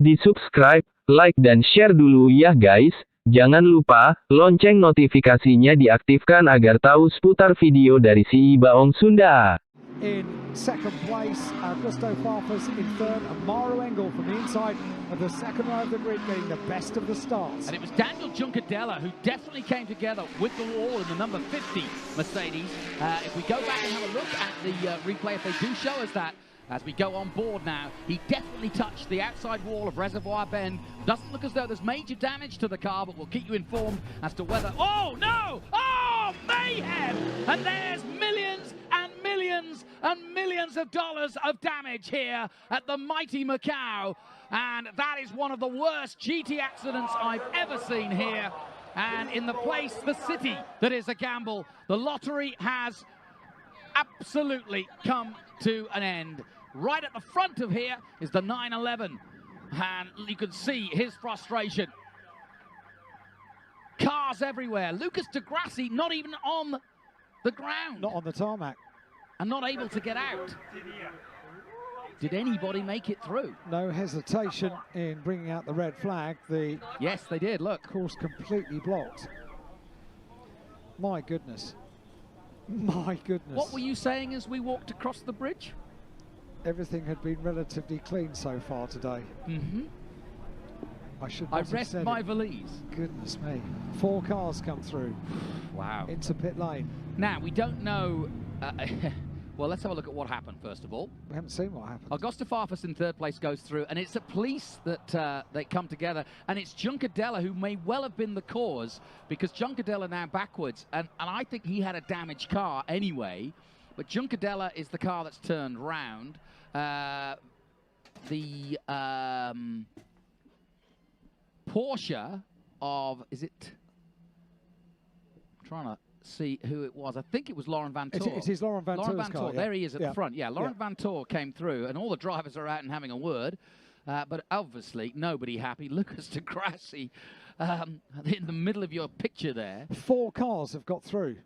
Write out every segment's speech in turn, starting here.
Di-subscribe, like dan share dulu ya guys. Jangan lupa, lonceng notifikasinya diaktifkan agar tahu seputar video dari si BAONG SUNDA. In second place, Gusto Farfus in third, and Mauro Engel from the inside of the second row of the grid getting the best of the starts. And it was Daniel Juncadella who definitely came together with the wall in the number 50 Mercedes. If we go back and have a look at the replay, if they do show us that, as we go on board now, he definitely touched the outside wall of Reservoir Bend. Doesn't look as though there's major damage to the car, but we'll keep you informed as to whether... Oh, no! Oh, mayhem! And there's millions and millions and millions of dollars of damage here at the mighty Macau. And that is one of the worst GT accidents I've ever seen here. And in the place, the city that is a gamble, the lottery has absolutely come to an end. Right at the front of here is the 911, and you can see his frustration. Cars everywhere. Lucas de Grassi not even on the ground. Not on the tarmac. And not able to get out. Did anybody make it through? No hesitation in bringing out the red flag. Yes, they did, look. Course completely blocked. My goodness. My goodness. What were you saying as we walked across the bridge? Everything had been relatively clean so far today. Mm-hmm. I rest my valise. Goodness me. 4 cars come through. Wow. Into pit lane. Now, we don't know... well, let's have a look at what happened, first of all. We haven't seen what happened. Augusto Farfus in third place goes through, and it's the police that they come together, and it's Juncadella who may well have been the cause, because Juncadella now backwards, and I think he had a damaged car anyway, but Juncadella is the car that's turned round. The Porsche of, is it? I'm trying to see who it was. I think it was Laurent Vantour. It is Laurent Vantour's car. There he is at the front. Yeah, Laurent Vantour came through, and all the drivers are out and having a word. But obviously, nobody happy. Lucas de Grassi in the middle of your picture there. 4 cars have got through.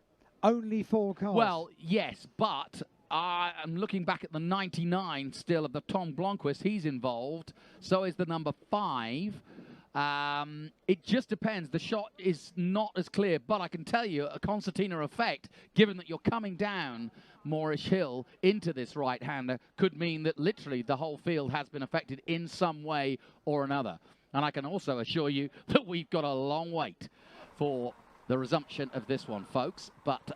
Only 4 cars. Well, yes, but I'm looking back at the 99 still of the Tom Blomqvist. He's involved. So is the number 5. It just depends. The shot is not as clear, but I can tell you a concertina effect, given that you're coming down Moorish Hill into this right-hander, could mean that literally the whole field has been affected in some way or another. And I can also assure you that we've got a long wait for the resumption of this one, folks. But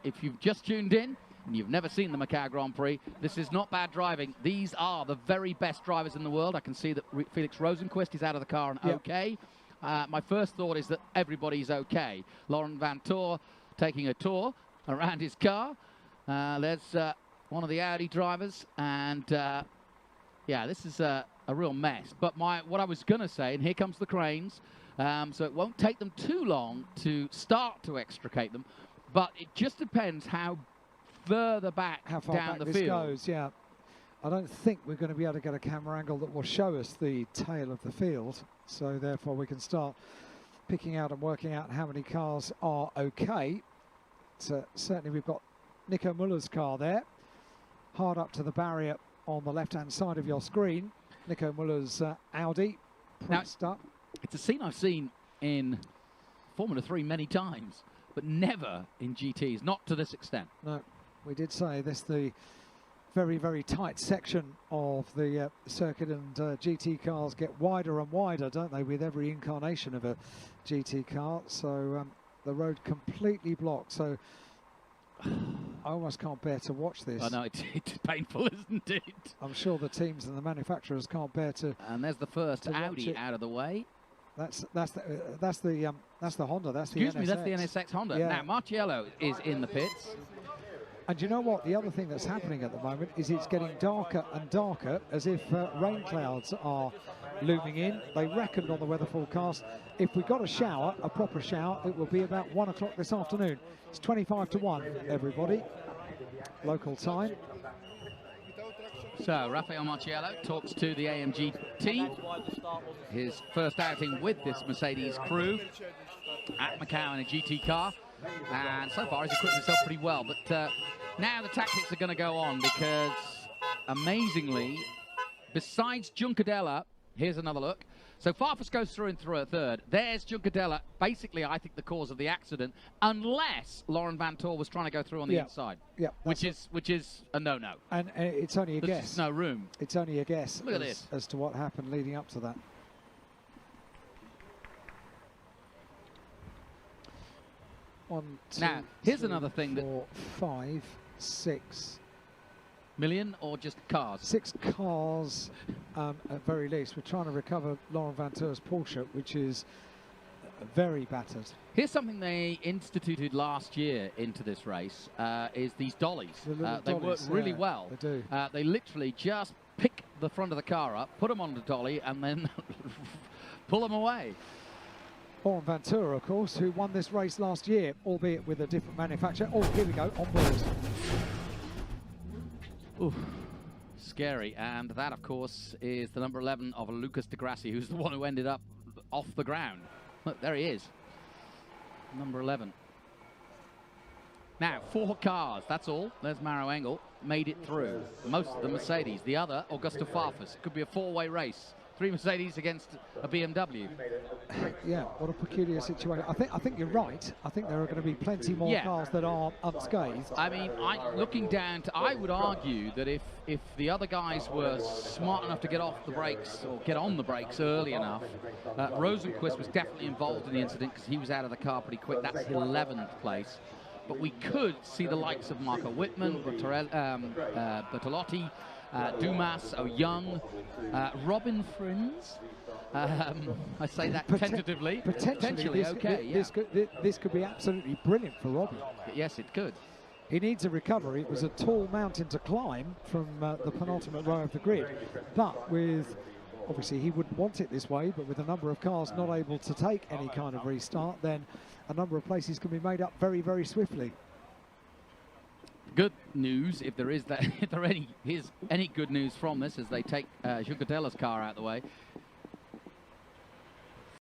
if you've just tuned in and you've never seen the Macau Grand Prix, this is not bad driving. These are the very best drivers in the world. I can see that Felix Rosenqvist is out of the car and okay. My first thought is that everybody's okay. Laurent Vantour taking a tour around his car. There's one of the Audi drivers, and yeah, this is a real mess. But what I was going to say, and here comes the cranes, so it won't take them too long to start to extricate them, but it just depends how further back how far down back the this field goes. Yeah, I don't think we're going to be able to get a camera angle that will show us the tail of the field, so therefore we can start picking out and working out how many cars are okay. So certainly we've got Nico Muller's car there, hard up to the barrier on the left-hand side of your screen. Nico Muller's Audi pressed up. It's a scene I've seen in Formula 3 many times, but never in GTs, not to this extent. No, we did say this the very, very tight section of the circuit, and GT cars get wider and wider, don't they, with every incarnation of a GT car. So the road completely blocked. So I almost can't bear to watch this. I know, it's painful, isn't it? I'm sure the teams and the manufacturers can't bear to. And there's the first Audi out of the way. That's the Honda. That's the Excuse me, NSX. that's the NSX Honda. Yeah. Now Marciello is in the pits. And you know what? The other thing that's happening at the moment is it's getting darker and darker, as if rain clouds are looming in. They reckoned on the weather forecast, if we got a shower, a proper shower, it will be about 1 o'clock this afternoon. It's 25 to 1, everybody. Local time. So Rafael Marciello talks to the AMG team. His first outing with this Mercedes crew at Macau in a GT car. And so far he's equipped himself pretty well. But now the tactics are going to go on, because amazingly, besides Juncadella, Here's another look. So Farfus goes through and through a third. There's Juncadella, basically, I think, the cause of the accident, unless Laurent Vantor was trying to go through on the inside. Yeah. Which is a no-no. And it's only a There's guess. just no room. It's only a guess. Look at this. As to what happened leading up to that. 1, 2, Now, here's 3, another thing 4, 5, 6. Million or just cars? 6 cars at very least. We're trying to recover Laurent Vantor's Porsche, which is very battered. Here's something they instituted last year into this race, is these dollies. They work really well. They do. They literally just pick the front of the car up, put them on the dolly, and then pull them away. Laurent Vantor, of course, who won this race last year, albeit with a different manufacturer. Oh, here we go, on board. Oof, scary. And that, of course, is the number 11 of Lucas de Grassi, who's the one who ended up off the ground. Look, there he is. Number 11. Now, 4 cars, that's all. There's Maro Engel, made it through. Most of the Mercedes. The other, Augusto Farfus. It could be a 4-way race. 3 Mercedes against a BMW. Yeah, what a peculiar situation. I think you're right. I think there are going to be plenty more cars that are unscathed. I mean, looking down to, I would argue that if the other guys were smart enough to get off the brakes or get on the brakes early enough, Rosenquist was definitely involved in the incident because he was out of the car pretty quick. That's 11th place. But we could see the likes of Marco Wittmann, Bertolotti, Dumas, Young, Robin Frins. I say that tentatively. Potentially, this could be absolutely brilliant for Robin. Yes, it could. He needs a recovery. It was a tall mountain to climb from the penultimate row of the grid. But with, obviously he wouldn't want it this way, but with a number of cars not able to take any kind of restart, then a number of places can be made up very, very swiftly. Good news, if there is any good news from this, as they take Jucadella's car out of the way,